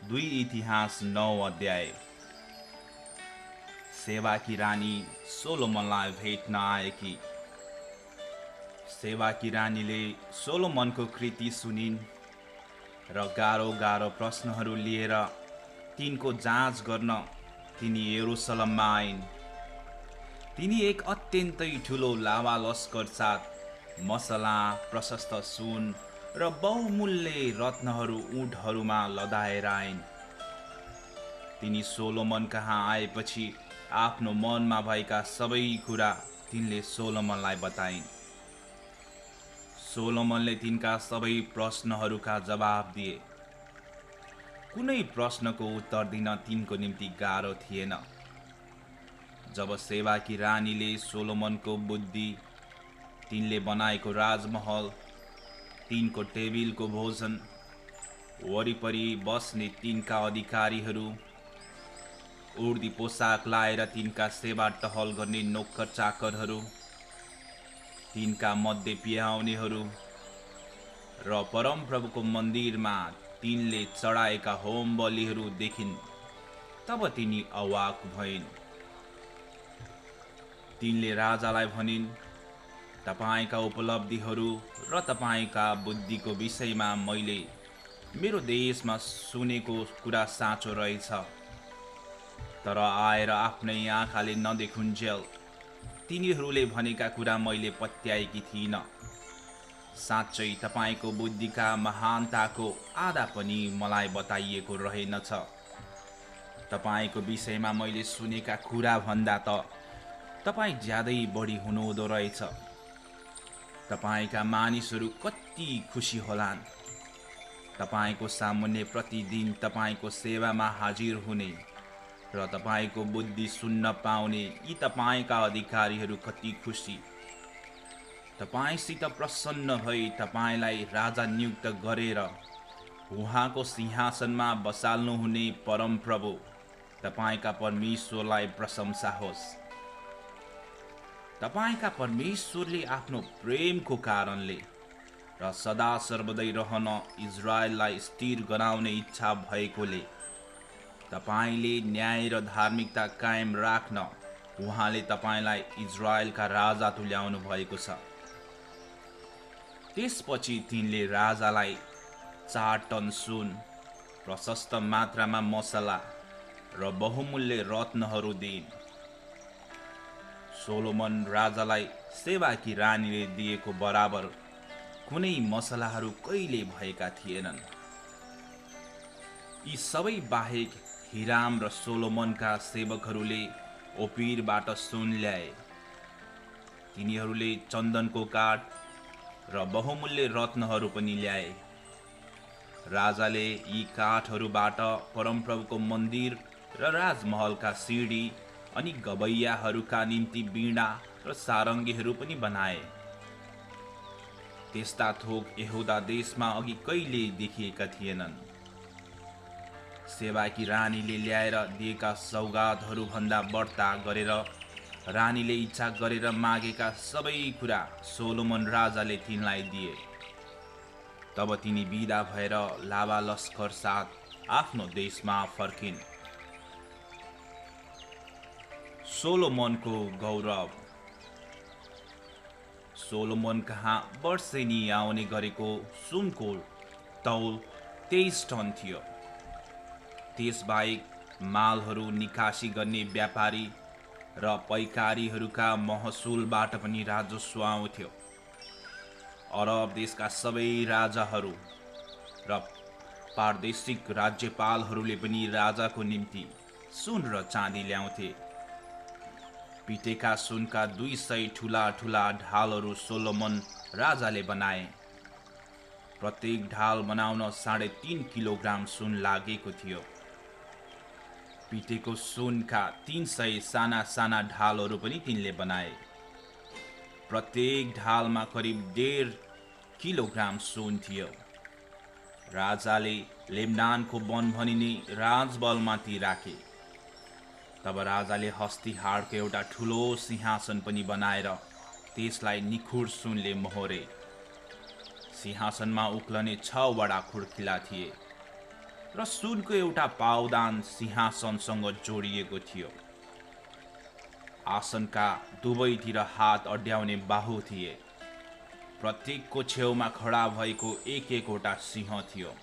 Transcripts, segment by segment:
दुई इतिहास 9 अध्याय। सेवाकी रानी सोलोमनलाई भेट्न आएकी। सेवाकी रानीले सोलोमनको कृति सुनिन् र गाह्रो गाह्रो प्रश्नहरू लिएर तिनको जाँच गर्न तिनी यरुसलममा आइन्। तिनी एक अत्यन्तै ठुलो लावा लस्कर साथ मसला, प्रशस्त सुन र बहुमूल्य रत्नहरू ऊँटहरूमा लदाएर आइन्। तिनी सोलोमन कहाँ आएपछि आफ्नो मनमा भएका सबै कुरा तिनले सोलोमनलाई बताइन्। सोलोमनले तिनका सबै प्रश्नहरूका जवाब दिए। कुनै प्रश्नको उत्तर दिन तिनको निम्ति गाह्रो थिएन। जब सेवाकी रानीले सोलोमनको बुद्धि, तिनले बनाएको राजमहल, तिनको टेबिलको भोजन, वरिपरि बस्ने तिनका अधिकारीहरू, उर्दी पोसाक लाएर तिनका सेवा टहल गर्ने नोकर चाकरहरू, तिनका मध्य पियाउनेहरू र परमप्रभुको मन्दिरमा तिनले चढाएका होम बलिहरू देखिन्, तब तिनी अवाक भइन्। तिनले राजालाई भनिन्, तपाईका उपलब्धिहरू र तपाईका बुद्धिको विषयमा मैले मेरो देशमा सुनेको कुरा साँचो रहेछ, तर आएर आफ्नै आँखाले नदेखुन्जेल तिनीहरूले भनेका कुरा मैले पत्याएकी थिइनँ। साँच्चै तपाईको बुद्धिका महानताको आधा पनि मलाई बताइएको रहेनछ। तपाईको विषयमा मैले सुनेका कुरा भन्दा त तपाईँ ज्यादै बढी हुनुहुँदो रहेछ। तपाईका मानिसहरू कति खुसी होलान्। तपाईको सामुन्ने प्रतिदिन तपाईको सेवामा हाजिर हुने र तपाईको बुद्धि सुन्न पाउने यी तपाईका अधिकारीहरू कति खुसी। तपाईसित प्रसन्न भई तपाईलाई राजा नियुक्त गरेर उहाँको सिंहासनमा बसाल्नुहुने परमप्रभु तपाईका परमेश्वरलाई प्रशंसा होस्। तपाईका परमेश्वरले आफ्नो प्रेमको कारणले र सदा सर्वदै रहन इजरायललाई स्थिर गराउने इच्छा भएकोले तपाईले न्याय र धार्मिकता कायम राख्न उहाँले तपाईलाई इजरायलका राजा तुल्याउनु भएको छ। त्यसपछि तिनले राजालाई 4 टन सुन, प्रशस्त मात्रामा मसला र बहुमूल्य रत्नहरू दिइन्। सोलोमन राजालाई सेवाकी रानीले दिएको बराबर कुनै मसलाहरू कहिले भएका थिएनन्। यी सबै बाहेक हिराम र सोलोमनका सेवकहरूले ओपिरबाट सुन ल्याए। तिनीहरूले चन्दनको काठ र बहुमूल्य रत्नहरू पनि ल्याए। राजाले यी काठहरूबाट परमप्रभुको मन्दिर र राजमहलका सिडी अनि गबैयाहरूका निम्ति वीणा र सारङ्गीहरू पनि बनाए। त्यस्ता थोक यहुदा देशमा अघि कहिले देखिएका थिएनन्। सेवाकी रानीले ल्याएर दिएका सौगातहरू भन्दा बढ्ता गरेर रानीले इच्छा गरेर मागेका सबै कुरा सोलोमन राजाले तिनलाई दिए। तब तिनी बिदा भएर लावा लस्कर साथ आफ्नो देशमा फर्किन्। सोलोमनको गौरव। सोलोमन कहाँ वर्षेनी आउने गरेको सुनको तौल 23 टन थियो। त्यसबाहेक मालहरू निकासी गर्ने व्यापारी र पैकारीहरूका महसुलबाट पनि राजस्व आउँथ्यो। अरब देशका सबै राजाहरू र प्रादेशिक राज्यपालहरूले पनि राजाको निम्ति सुन र चाँदी ल्याउँथे। पिटेका सुनका 200 ठुला ठुला ढालहरू सोलोमन राजाले बनाए। प्रत्येक ढाल बनाउन 3.5 किलोग्राम सुन लागेको थियो। पिटेको सुनका 300 साना साना ढालहरू पनि तिनले बनाए। प्रत्येक ढालमा करिब 1.5 किलोग्राम सुन थियो। राजाले लेबनानको वन भनिने राजबलमा ती राखे। तब राजाले हस्तिहाडको एउटा ठुलो सिंहासन पनि बनाएर त्यसलाई निखुर सुनले मोहरे। सिंहासनमा उक्लने 6 वटा खुड्किला थिए। र सुनको एउटा पावदान सिंहासनसँग जोडिएको थियो। आसनका दुवैतिर हात अड्याउने बाहु थिए। प्रत्येकको छेउमा खडा भएको एक एकवटा सिंह थियो।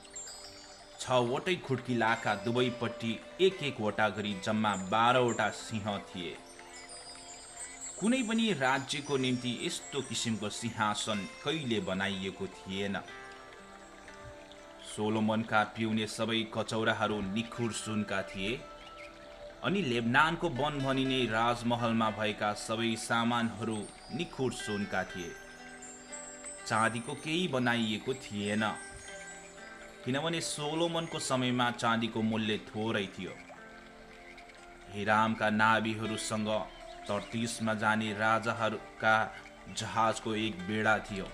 6वटै खुड्किलाका दुवैपट्टि एक एकवटा गरी जम्मा 12वटा सिंह थिए। कुनै पनि राज्यको निम्ति यस्तो किसिमको सिंहासन कहिले बनाइएको थिएन। सोलोमनका पिउने सबै कचौराहरू निखुर सुनका थिए, अनि लेबनानको वन भनिने राजमहलमा भएका सबै सामानहरू निखुर सुनका थिए। चाँदीको केही बनाइएको थिएन, किनभने सोलोमनको समयमा चाँदीको मूल्य थोरै थियो। हिरामका नाभिहरूसँग तर्तीसमा जाने राजाहरूका जहाजको एक बेडा थियो।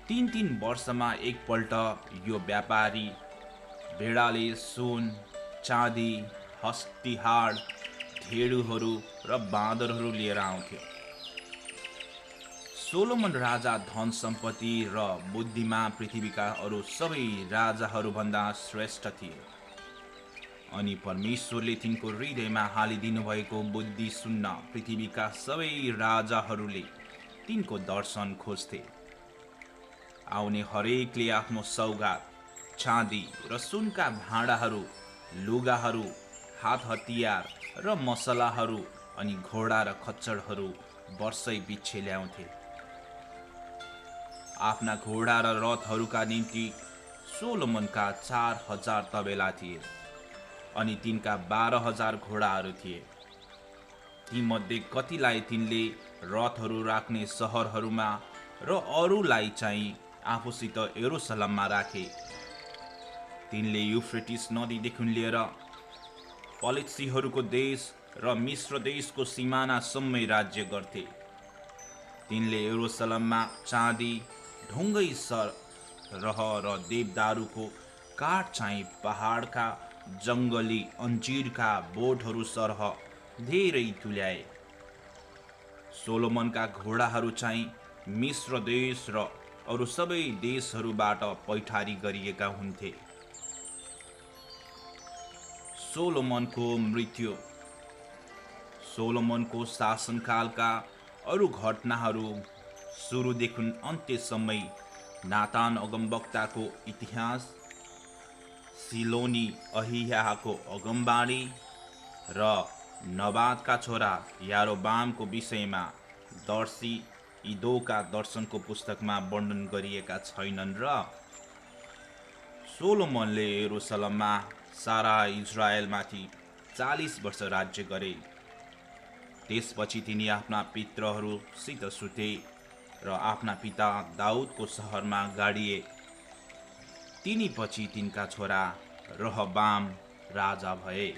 3-3 वर्षमा एकपल्ट यो व्यापारी बेडाले सुन, चाँदी, हस्तिहाड, ढेडुहरू र बाँदरहरू लिएर आउँथ्यो। सोलोमन राजा धन सम्पत्ति र बुद्धिमा पृथ्वीका अरू सबै राजाहरूभन्दा श्रेष्ठ थिए, अनि परमेश्वरले तिनको हृदयमा हालिदिनु भएको बुद्धि सुन्न पृथ्वीका सबै राजाहरूले तिनको दर्शन खोज्थे। आउने हरेकले आफ्नो सौगात, चाँदी र सुनका भाँडाहरू, लुगाहरू, हात हतियार र मसलाहरू अनि घोडा र खच्चडहरू वर्षै पिच्छे ल्याउँथे। आफ्ना घोडा र रथहरूका निम्ति सोलोमनका 4000 तबेला थिए, अनि तिनका 12,000 घोडाहरू थिए। तीमध्ये कतिलाई तिनले रथहरू राख्ने सहरहरूमा र अरूलाई चाहिँ आफूसित यरुसलममा राखे। तिनले युफ्रेटिस नदीदेखि लिएर पलेत्सीहरूको देश र मिश्र देशको सिमानासम्मै राज्य गर्थे। तिनले यरुसलममा चाँदी, ढुङ्गै सरह र देवदारूको काठ चाहिँ पहाडका जङ्गली अन्जिरका बोटहरू सरह धेरै तुल्याए। सोलोमनका घोडाहरू चाहिँ मिश्र देश र अरू सबै देशहरूबाट पैठारी गरिएका हुन्थे। सोलोमनको मृत्यु। सोलोमनको शासनकालका अरू घटनाहरू सुरुदेखि अन्त्यसम्मै नातान अगमवक्ताको इतिहास, सिलोनी अहियाको अगमबाणी र नबातका छोरा यारोबामको विषयमा दर्शी इदोका दर्शनको पुस्तकमा वर्णन गरिएका छैनन्। र सोलोमनले यरुसलममा सारा इजरायलमाथि 40 वर्ष राज्य गरे। त्यसपछि तिनी आफ्ना पितृहरूसित सुते र आफ्ना पिता दाउदको सहरमा गाडिए। तिनी पछि तिनका छोरा रहबाम राजा भए।